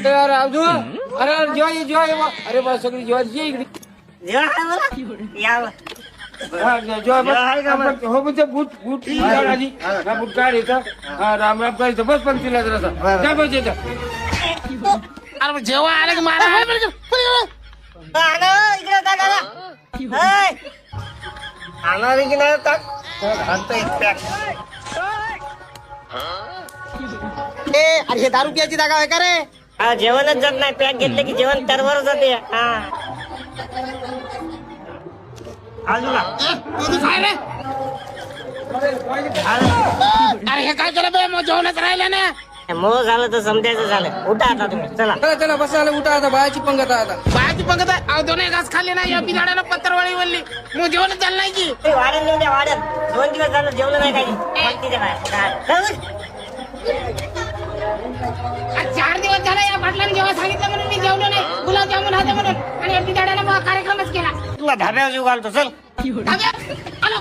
अरे राजू अरे जेव्हा अरे बा सगळी जेव्हा इकडे हो म्हणजे बूट आधी बूट काढायचा राम राम करायचं बस पण तिला जरा अरे जेव्हा आलं की मारा की नाही अरे हे दारू प्यायची जागा आहे का रे? जेवणच जात नाही पॅक घेतलं की जेवण तरवर जाते अरे हे काय केलं बे मग जेवणच राहिलं ना मोह झालं तर समजायचं झालं उठा आता तुम्ही चला चला बसा उठा आता बायाची पंगत आहे आता बायाची पंगत आहे अहो दोन घास खाल्ले नाही या बिलाड्यानं पत्तरवाळी वळली मग जेवणच झालं नाही की वाड्यात नेऊन द्या वाड्यात 2 दिवस झालं जेवलं नाही काही आज 4 दिवस झाला या पाटलाने जेव्हा सांगितलं म्हणून मी जेवलो नाही गुलाबजामुन होते म्हणून आणि या बिलाड्यानं मग कार्यक्रमच केला तुला धाब्यावर जीव घालतो चल आलो